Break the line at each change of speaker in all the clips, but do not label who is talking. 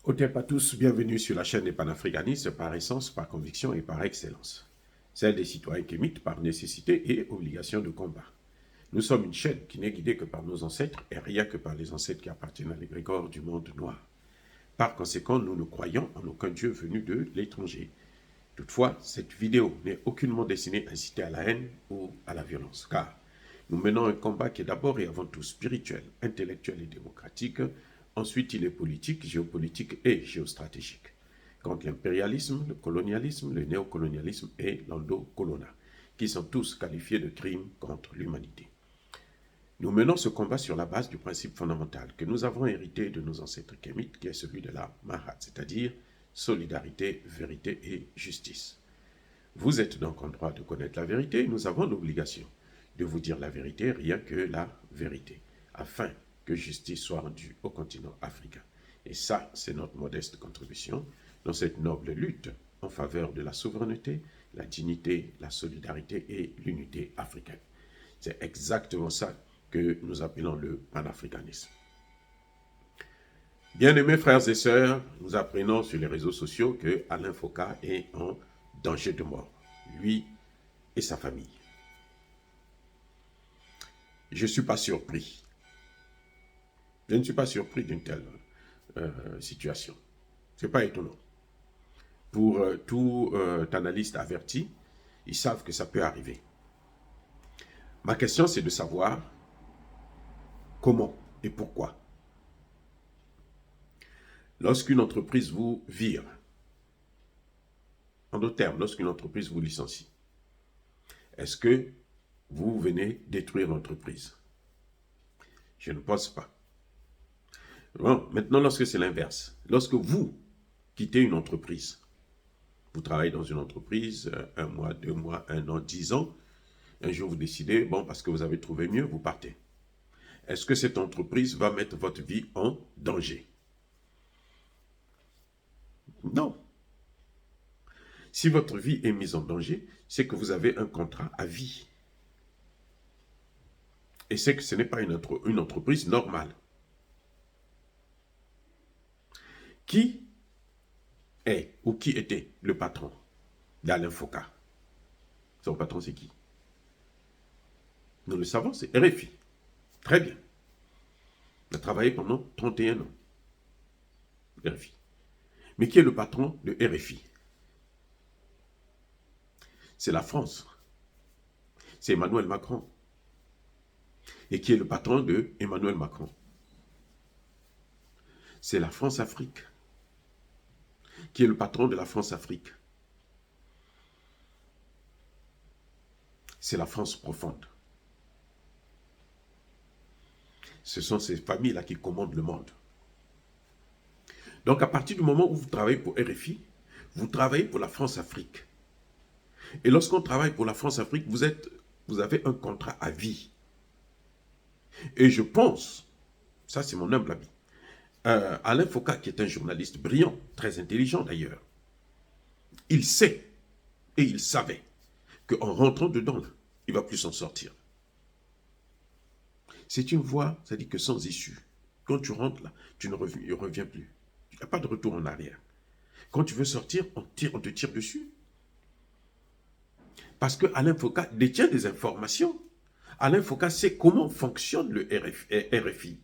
Hôtel à tous, bienvenue sur la chaîne des panafricanistes par essence, par conviction et par excellence. Celle des citoyens kémites par nécessité et obligation de combat. Nous sommes une chaîne qui n'est guidée que par nos ancêtres et rien que par les ancêtres qui appartiennent à l'égrégore du monde noir. Par conséquent, nous ne croyons en aucun Dieu venu de l'étranger. Toutefois, cette vidéo n'est aucunement destinée à inciter à la haine ou à la violence, car nous menons un combat qui est d'abord et avant tout spirituel, intellectuel et démocratique. Ensuite, il est politique, géopolitique et géostratégique. Contre l'impérialisme, le colonialisme, le néocolonialisme et l'endocolona, qui sont tous qualifiés de crimes contre l'humanité. Nous menons ce combat sur la base du principe fondamental que nous avons hérité de nos ancêtres kémites, qui est celui de la Mahat, c'est-à-dire solidarité, vérité et justice. Vous êtes donc en droit de connaître la vérité et nous avons l'obligation de vous dire la vérité, rien que la vérité, afin que justice soit rendue au continent africain. Et ça, c'est notre modeste contribution dans cette noble lutte en faveur de la souveraineté, la dignité, la solidarité et l'unité africaine. C'est exactement ça que nous appelons le panafricanisme. Bien-aimés frères et sœurs, nous apprenons sur les réseaux sociaux que Alain Foka est en danger de mort, lui et sa famille. Je ne suis pas surpris. Je ne suis pas surpris d'une telle situation. Ce n'est pas étonnant. Pour tout analyste averti, ils savent que ça peut arriver. Ma question, c'est de savoir comment et pourquoi. Lorsqu'une entreprise vous vire, en d'autres termes, lorsqu'une entreprise vous licencie, est-ce que vous venez détruire l'entreprise? Je ne pense pas. Bon, maintenant, lorsque c'est l'inverse, lorsque vous quittez une entreprise, vous travaillez dans une entreprise, 1 mois, 2 mois, 1 an, 10 ans, un jour vous décidez, bon, parce que vous avez trouvé mieux, vous partez. Est-ce que cette entreprise va mettre votre vie en danger? Non. Si votre vie est mise en danger, c'est que vous avez un contrat à vie. Et c'est que ce n'est pas une entreprise normale. Qui est ou qui était le patron d'Alain Foka? Son patron, c'est qui? Nous le savons, c'est RFI. Très bien. Il a travaillé pendant 31 ans. RFI. Mais qui est le patron de RFI? C'est la France. C'est Emmanuel Macron. Et qui est le patron de Emmanuel Macron? C'est la France-Afrique. Qui est le patron de la France-Afrique? C'est la France profonde. Ce sont ces familles-là qui commandent le monde. Donc, à partir du moment où vous travaillez pour RFI, vous travaillez pour la France-Afrique. Et lorsqu'on travaille pour la France-Afrique, vous avez un contrat à vie. Et je pense, ça c'est mon humble avis, Alain Foka, qui est un journaliste brillant, très intelligent d'ailleurs, il sait et il savait qu'en rentrant dedans, là, il ne va plus s'en sortir. C'est une voie, ça dit que sans issue. Quand tu rentres là, tu ne reviens plus. Il n'y a pas de retour en arrière. Quand tu veux sortir, on te tire dessus. Parce que Alain Foka détient des informations. Alain Foka sait comment fonctionne le RFI.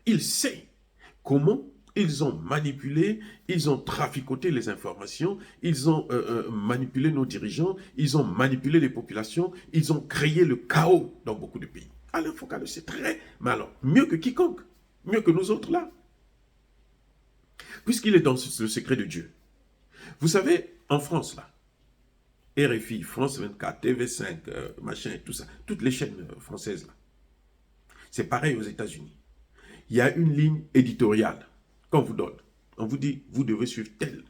Il sait comment ils ont manipulé, ils ont traficoté les informations, ils ont manipulé nos dirigeants, ils ont manipulé les populations, ils ont créé le chaos dans beaucoup de pays. Alain Foka le sait très, mais alors, mieux que quiconque, mieux que nous autres là. Puisqu'il est dans le secret de Dieu. Vous savez, en France là, RFI, France 24, TV5, machin, tout ça, toutes les chaînes françaises là. C'est pareil aux États-Unis. Il y a une ligne éditoriale qu'on vous donne. On vous dit, vous devez suivre tel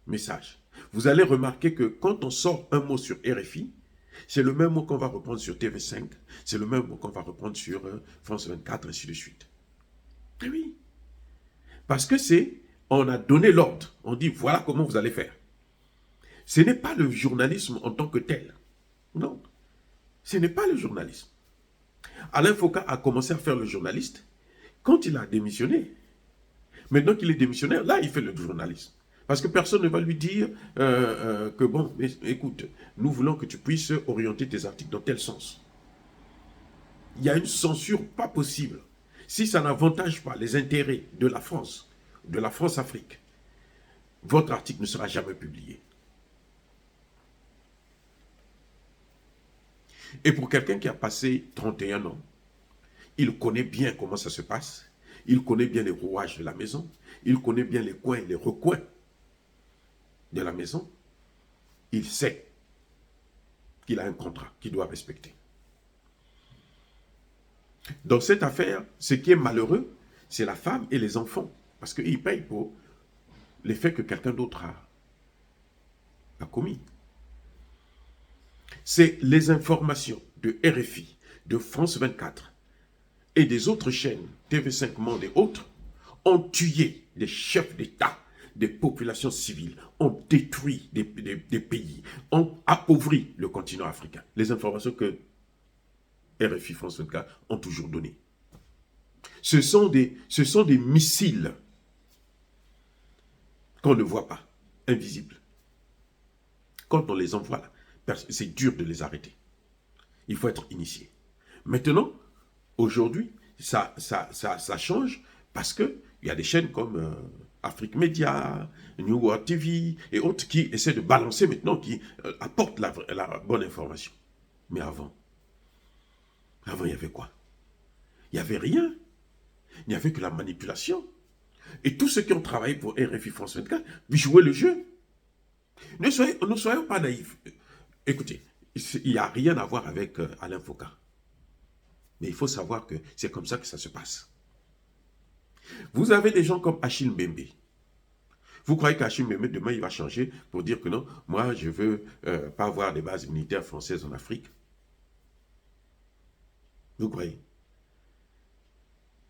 message. Vous allez remarquer que quand on sort un mot sur RFI, c'est le même mot qu'on va reprendre sur TV5, c'est le même mot qu'on va reprendre sur France 24, ainsi de suite. Et oui. Parce que on a donné l'ordre. On dit, voilà comment vous allez faire. Ce n'est pas le journalisme en tant que tel. Non. Ce n'est pas le journalisme. Alain Foka a commencé à faire le journaliste quand il a démissionné. Maintenant qu'il est démissionnaire, là, il fait le journalisme. Parce que personne ne va lui dire que, bon, mais, écoute, nous voulons que tu puisses orienter tes articles dans tel sens. Il y a une censure pas possible. Si ça n'avantage pas les intérêts de la France-Afrique, votre article ne sera jamais publié. Et pour quelqu'un qui a passé 31 ans, il connaît bien comment ça se passe, il connaît bien les rouages de la maison, il connaît bien les coins et les recoins de la maison, il sait qu'il a un contrat qu'il doit respecter. Dans cette affaire, ce qui est malheureux, c'est la femme et les enfants, parce qu'ils payent pour les faits que quelqu'un d'autre a commis. C'est les informations de RFI, de France 24 et des autres chaînes, TV5 Monde et autres, ont tué des chefs d'État, des populations civiles, ont détruit des pays, ont appauvri le continent africain. Les informations que RFI, France 24 ont toujours données. Ce sont des missiles qu'on ne voit pas, invisibles. Quand on les envoie là, c'est dur de les arrêter. Il faut être initié. Maintenant, aujourd'hui, ça change parce qu'il y a des chaînes comme Afrique Média, New World TV et autres qui essaient de balancer maintenant, qui apportent la bonne information. Mais avant, il y avait quoi? Il n'y avait rien. Il n'y avait que la manipulation. Et tous ceux qui ont travaillé pour RFI France 24 jouaient le jeu. Ne soyons pas naïfs. Écoutez, il n'y a rien à voir avec Alain Foka. Mais il faut savoir que c'est comme ça que ça se passe. Vous avez des gens comme Achille Mbembe. Vous croyez qu'Achille Mbembe, demain, il va changer pour dire que non, moi, je ne veux pas avoir des bases militaires françaises en Afrique? Vous croyez?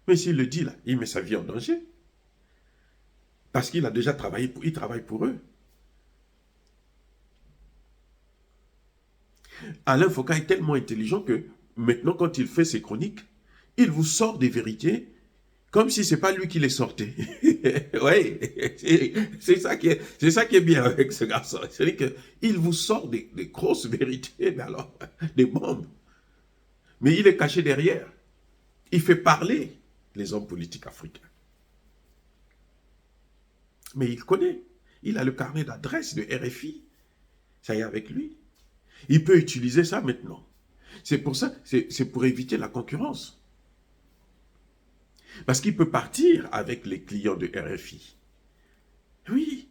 Mais s'il le dit là, il met sa vie en danger. Parce qu'il a déjà travaillé, il travaille pour eux. Alain Foka est tellement intelligent que maintenant, quand il fait ses chroniques, il vous sort des vérités comme si ce n'est pas lui qui les sortait. Oui, c'est ça qui est bien avec ce garçon. C'est-à-dire qu'il vous sort des grosses vérités, mais alors, des bombes. Mais il est caché derrière. Il fait parler les hommes politiques africains. Mais il connaît. Il a le carnet d'adresse de RFI. Ça y est avec lui. Il peut utiliser ça maintenant. C'est pour ça, c'est pour éviter la concurrence. Parce qu'il peut partir avec les clients de RFI. Oui,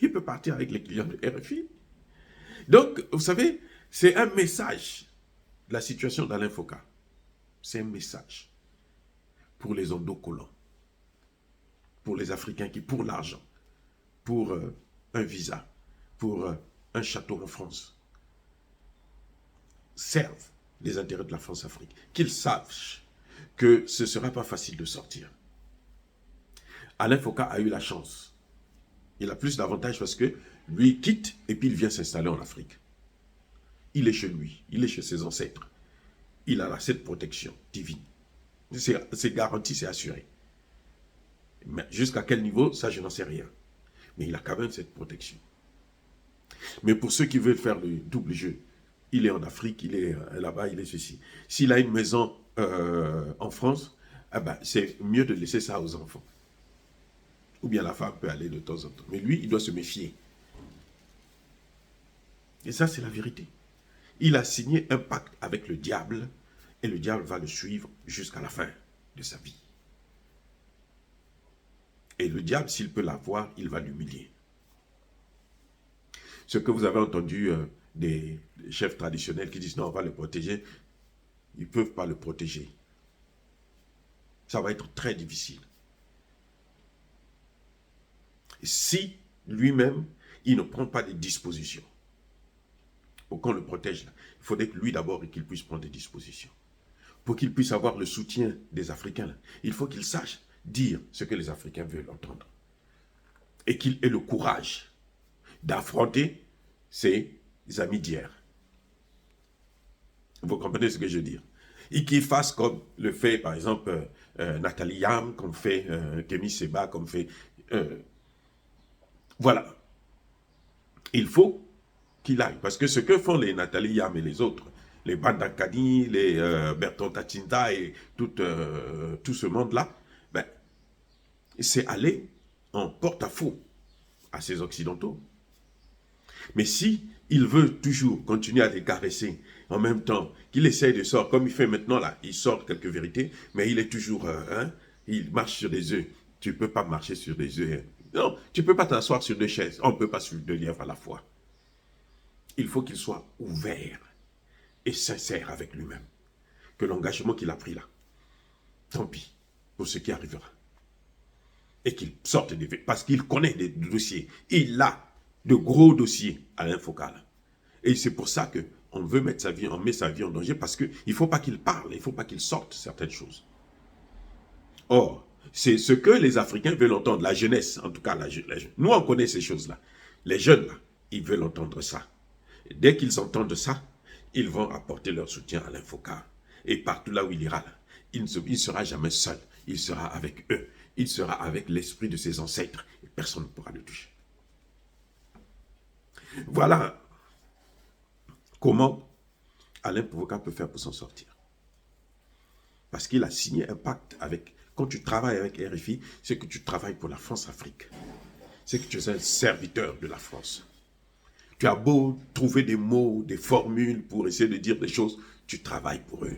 il peut partir avec les clients de RFI. Donc, vous savez, c'est un message de la situation d'Alain Foka. C'est un message pour les endocollants, pour les Africains qui, pour l'argent, pour un visa, pour un château en France, servent les intérêts de la France-Afrique. Qu'ils sachent que ce ne sera pas facile de sortir. Alain Foka a eu la chance. Il a plus d'avantages parce que lui il quitte et puis il vient s'installer en Afrique. Il est chez lui, il est chez ses ancêtres. Il a cette protection divine. C'est garanti, c'est assuré. Mais jusqu'à quel niveau, ça je n'en sais rien. Mais il a quand même cette protection. Mais pour ceux qui veulent faire le double jeu, il est en Afrique, il est là-bas, il est ceci. S'il a une maison en France, eh ben, c'est mieux de laisser ça aux enfants. Ou bien la femme peut aller de temps en temps. Mais lui, il doit se méfier. Et ça, c'est la vérité. Il a signé un pacte avec le diable et le diable va le suivre jusqu'à la fin de sa vie. Et le diable, s'il peut l'avoir, il va l'humilier. Ce que vous avez entendu des chefs traditionnels qui disent non, on va le protéger, ils ne peuvent pas le protéger. Ça va être très difficile. Si lui-même, il ne prend pas des dispositions pour qu'on le protège, il faudrait que lui d'abord qu'il puisse prendre des dispositions. Pour qu'il puisse avoir le soutien des Africains, il faut qu'il sache dire ce que les Africains veulent entendre. Et qu'il ait le courage d'affronter ses amis d'hier. Vous comprenez ce que je veux dire? Et qu'il fasse comme le fait, par exemple, Nathalie Yam, comme fait Kémy Seba, comme fait... voilà. Il faut qu'il aille. Parce que ce que font les Nathalie Yam et les autres, les Bandakani, les Berton Tachinta et tout ce monde-là, ben, c'est aller en porte-à-faux à ces Occidentaux. Mais si il veut toujours continuer à les caresser, en même temps qu'il essaye de sortir, comme il fait maintenant là, il sort quelques vérités, mais il est toujours, il marche sur des œufs. Tu ne peux pas marcher sur des œufs. Hein. Non, tu ne peux pas t'asseoir sur deux chaises. On ne peut pas suivre deux lièvres à la fois. Il faut qu'il soit ouvert et sincère avec lui-même. Que l'engagement qu'il a pris là, tant pis pour ce qui arrivera. Et qu'il sorte des... Parce qu'il connaît des dossiers. Il a de gros dossiers à l'infocal. Et c'est pour ça qu'on veut mettre sa vie, on met sa vie en danger parce qu'il ne faut pas qu'il parle, il ne faut pas qu'il sorte certaines choses. Or, c'est ce que les Africains veulent entendre, la jeunesse, en tout cas la jeunesse. Nous, on connaît ces choses-là. Les jeunes, là, ils veulent entendre ça. Et dès qu'ils entendent ça, ils vont apporter leur soutien à l'infocar. Et partout là où il ira, là, il ne sera jamais seul. Il sera avec eux. Il sera avec l'esprit de ses ancêtres. Et personne ne pourra le toucher. Voilà comment Alain Pouvoka peut faire pour s'en sortir. Parce qu'il a signé un pacte avec... Quand tu travailles avec RFI, c'est que tu travailles pour la France-Afrique. C'est que tu es un serviteur de la France. Tu as beau trouver des mots, des formules pour essayer de dire des choses, tu travailles pour eux.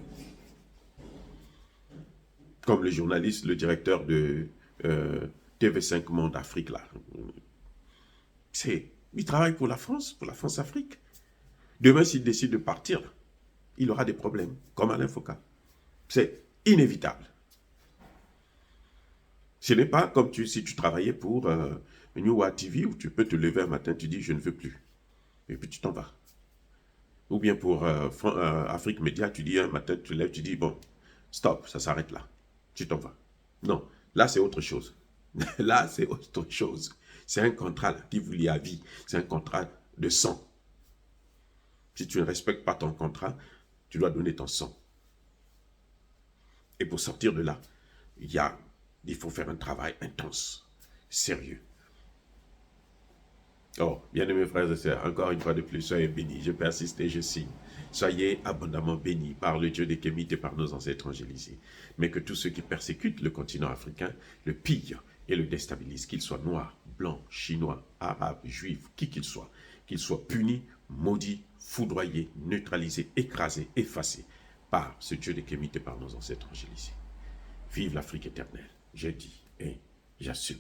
Comme le journaliste, le directeur de TV5 Monde Afrique, là. Il travaille pour la France-Afrique. Demain, s'il décide de partir, il aura des problèmes, comme Alain Foka. C'est inévitable. Ce n'est pas comme si tu travaillais pour New World TV où tu peux te lever un matin, tu dis je ne veux plus. Et puis tu t'en vas. Ou bien pour Afrique Média, tu dis un matin, tu te lèves, tu dis bon, stop, ça s'arrête là. Tu t'en vas. Non, là c'est autre chose. Là c'est autre chose. C'est un contrat là, qui vous lie à vie. C'est un contrat de sang. Si tu ne respectes pas ton contrat, tu dois donner ton sang. Et pour sortir de là, il faut faire un travail intense, sérieux. Oh, bien-aimés frères et sœurs, encore une fois de plus, soyez bénis. Je persiste et je signe. Soyez abondamment bénis par le Dieu des Kémites et par nos ancêtres angélisés. Mais que tous ceux qui persécutent le continent africain le pillent et le déstabilisent, qu'ils soient noirs, blancs, chinois, arabes, juifs, qui qu'ils soient punis, maudits, foudroyés, neutralisés, écrasés, effacés par ce Dieu des Kémites et par nos ancêtres angélisés. Vive l'Afrique éternelle, j'ai dit et j'assume.